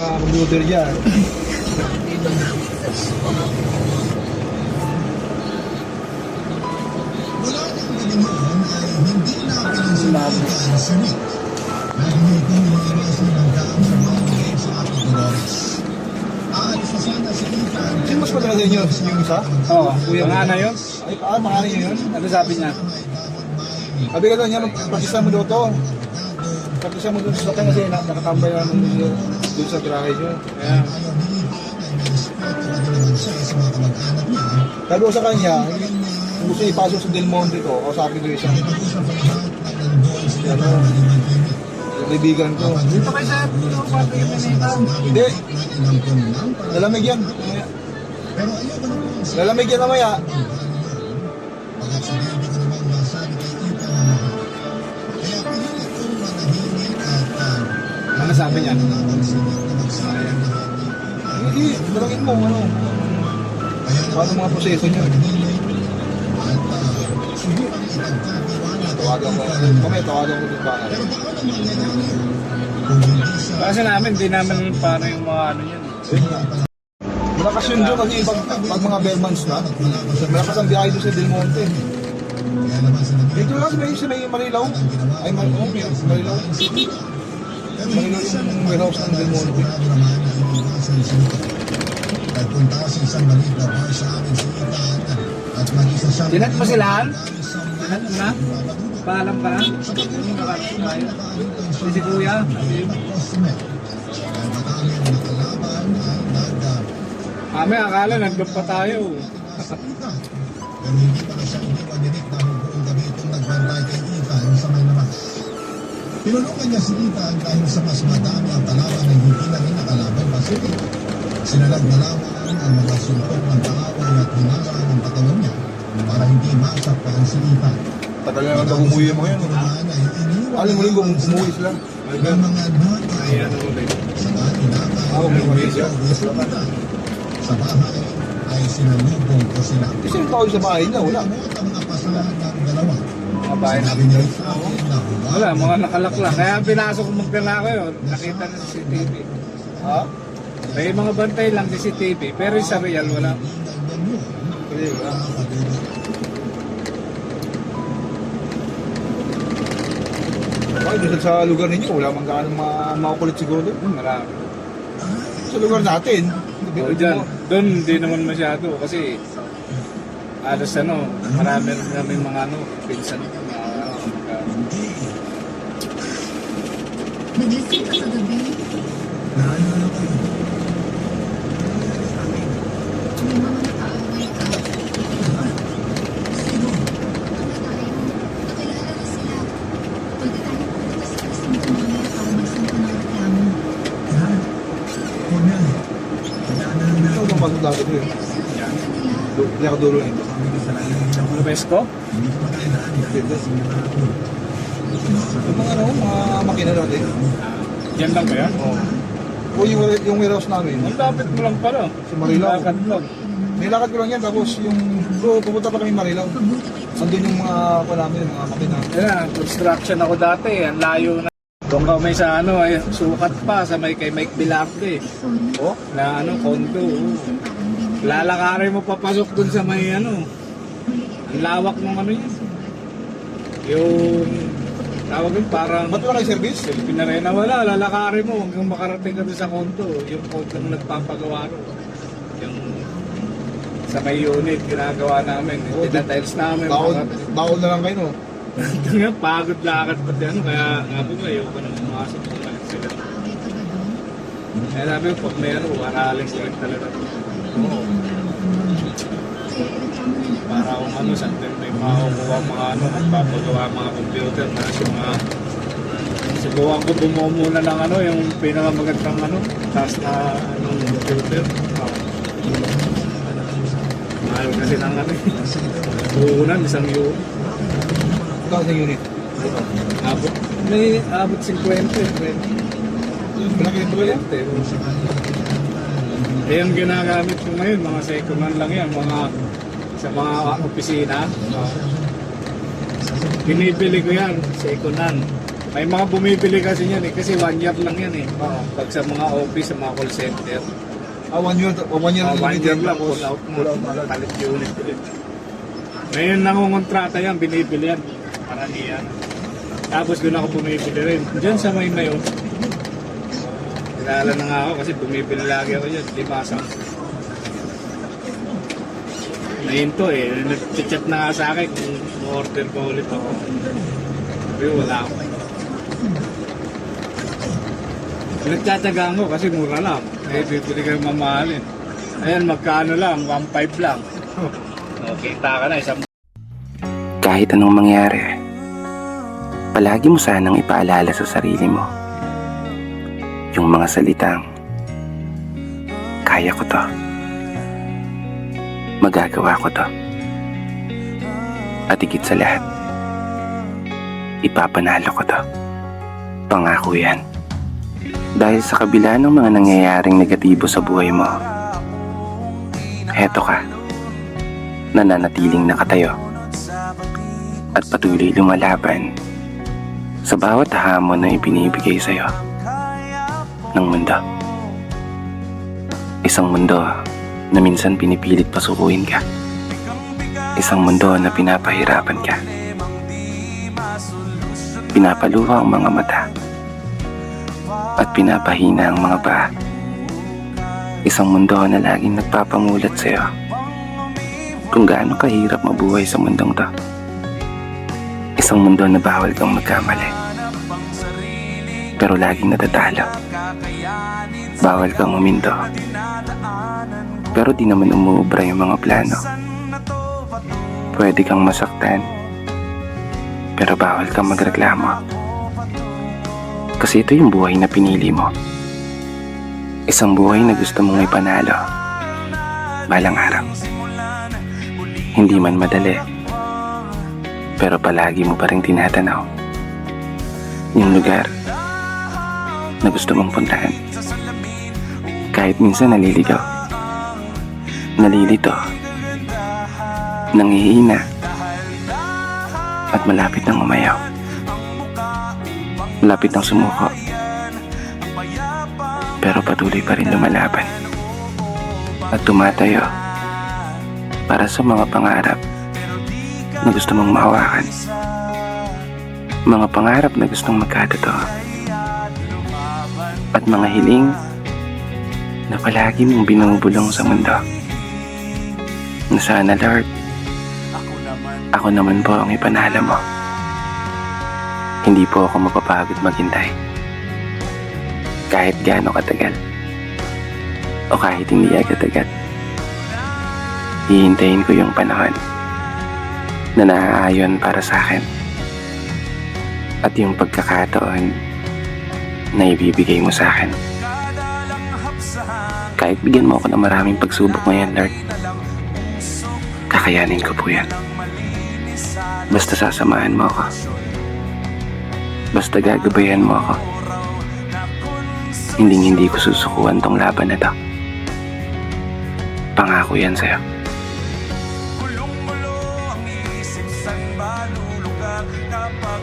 Computer dyan. Wala nang ganyan ay hindi na pinansyalitan si Nick. Dahil ito iniiwasan ng daan sa mga game sa ating Dolores. Aalis na sana si Ethan. Sino mas magaling sa inyo? Yung isa? Oo, Kuya mga ano yun? Ay, mga niyo yun? Ano sabi niya? Sabi ka daw niya, magpagisa mo daw to. Pagkisa mo doon sa kanya kasi nakatambay naman doon sa garahe niyo. Kaya, Sabi ko sa kanya, kung gusto niya ipasok sa Del Monte to, o sabi ko siya, ano, yung kaibigan ko. dito kayo sa pati yung Manila. Hindi, lalamig yan. Lalamig yan namaya. Ano sabi niya? Hindi, dalawin mo, ano, paano mga proseso niya. Tawagan ko, tawagan ko din ba? Kasi namin, di namin paano yung mga ano yun. Malakas yun doon kasi pag mga Belmans na, malakas ang biyahe doon sa Del Monte. Dito lang sa may Marilaw. Ay, Marilaw. Marilaw yung warehouse ng Del Monte. Nagpunta sa isang maliit na bar sa amin si Ethan at mag-isa siyang Dinat mo sila? Dinat mo na? Paalam ka na? Yung nakarating tayo. Si Kuya. Kami akala nagdoon pa tayo. Pero hindi pa na siya iniwan ni Nick dahil buong gabi itong nagbantay kay Ethan sa may labas. Tinulungan niya si Ethan dahil sa mas madami ang kalaban na hindi na rin nakalaban pa si Nick. Sinalagdalawan ang mga sulpok ng kaaway at hinaraan ng katawan niya para hindi masakpan si Ethan. Tagal na lang umuwi mo yan. Alam mo rin kung umuwi sila. Ang mga natay sa Ako may umuwi siya. sa bahay ay sinalubong ko sila. Kasi yung tao sa bahay niya, wala. Ang mga pasalahan ng dalawa. Mga bahay na. Sabi niya sa akin na Wala, mga nakalak lang. Kaya pinasok ko magdala ko yun. Nakita na sa CCTV. Ha? May mga bantay lang sa CCTV. Pero yung sa real, wala. Kasi wala. Ay, doon sa lugar ninyo, wala mang gaano makukulit siguro doon. Marami. Sa lugar natin. O dyan, doon hindi naman masyado kasi alas ano, marami rin kami mga ano, pinsan. Nag-listing ka kagabi? May mga nakaaway ka. Sino? Mga tayo. Nakilala na sila. Pwede tayo pumunta sa presinto mamaya para magsampa ng reklamo. Ito ang pagdadagat doon. Pero sila sa nila. Hindi ako dulo nito. Ano ba ko? Yung mga ano, mga makina natin. Yan lang ba yan? O yung warehouse namin. Ang lapit mo lang pala. Sa Marilao. Lakad lang. Nilakad ko lang yan, tapos yung pupunta pa kami Marilaw. Andun yung mga ako namin, yung mga makina. Yan, construction ako dati. Ang layo na. Doon ka may sa ano, ay sukat pa sa may kay Mike Bilarte. Sorry. Oh, na ano, condo. Lalakarin mo papasok dun sa may ano. Ang lawak ng ano yun. Yung tawag yun parang Ba't wala kayo service? Pinarena wala, lalakarin mo hanggang makarating ka dun sa condo. Yung condo na nagpapagawa ro. Yung sa may unit, ginagawa namin. Oh, Tinatiles namin. Baon na lang kayo, no? Ito nga, pagod lakad pati ano. Kaya nga po, ayoko na pumasok kung balik sila. Nakaaway ka ba doon? Kaya sabi ko, pag meron, aralin ko rin talaga. Oo. Kaya ireklamo na natin. Para kung ano, sometimes may makukuha mga ano, magpapagawa mga computer na sa mga subukan ko bumuo muna ng ano, yung pinakamagandang ano, taas na anong computer. Mahal kasi ng ano, buunan, isang yun. Ikaw sa unit. Abot, may abot 50, 20. Malaki ito ba yan? Eh, yung ginagamit ko ngayon, mga second hand lang yan, mga sa mga opisina. Binibili ko yan, second hand. May mga bumibili kasi yan eh, kasi 1 year lang yan eh. Pag sa mga office, sa mga call center. 1 year, 1 year 1 year lang, tapos pull out pull out na. agad. Palit ulit. Ngayon nangungontrata yan, binibili yan. Karaniyan. Tapos doon ako bumibili rin. Diyan sa may mayon. Kilala na nga ako kasi bumibili lagi ako dyan. Limasang. Nahinto eh. Nag-chat na nga sa akin kung order ko ulit ako. Pero wala ako. Nagtsatsagaan ko kasi mura lang. Eh, bibili kayo mamahalin. Ayan, magkano lang? 1.5 lang. Kita ka na, isang Kahit anong mangyari, palagi mo sanang ipaalala sa sarili mo yung mga salitang, kaya ko to. Magagawa ko to. At higit sa lahat, ipapanalo ko to. Pangako yan. Dahil sa kabila ng mga nangyayaring negatibo sa buhay mo, heto ka, nananatiling nakatayo at patuloy lumalaban sa bawat hamon na ibinibigay sa'yo ng mundo. Isang mundo na minsan pinipilit pasukuin ka. Isang mundo na pinapahirapan ka. Pinapaluha ang mga mata at pinapahina ang mga paa. Isang mundo na laging nagpapamulat sa'yo kung gaano kahirap mabuhay sa mundong to. Isang mundo na bawal kang magkamali, pero laging natatalo. Bawal kang uminto, pero di naman umuubra yung mga plano. Pwede kang masaktan, pero bawal kang magreklamo. Kasi ito yung buhay na pinili mo. Isang buhay na gusto mong ipanalo balang araw. Hindi man madali, pero palagi mo pa rin tinatanaw yung lugar na gusto mong puntahan. Kahit minsan naliligaw, nalilito, nangihina, at malapit nang umayaw. Malapit nang sumuko, pero patuloy pa rin lumalaban at tumatayo para sa mga pangarap na gusto mong mahawakan. Mga pangarap na gustong magkatotoo. At mga hiling na palagi mong binubulong sa mundo. Na sana, Lord, ako naman po ang ipanalo mo. Hindi po ako mapapagod maghintay. Kahit gaano katagal. O kahit hindi agad-agad. Hihintayin ko yung panahon na naaayon para sa akin. At yung pagkakataon na ibibigay mo sa akin. Kahit bigyan mo ako ng maraming pagsubok ngayon, Lord, kakayanin ko po yan. Basta sasamahan mo ako. Basta gagabayan mo ako. Hindi ko susukuan tong laban na to. Pangako yan sa'yo. Kulong-gulo ang isip, saan ba lulugar kapag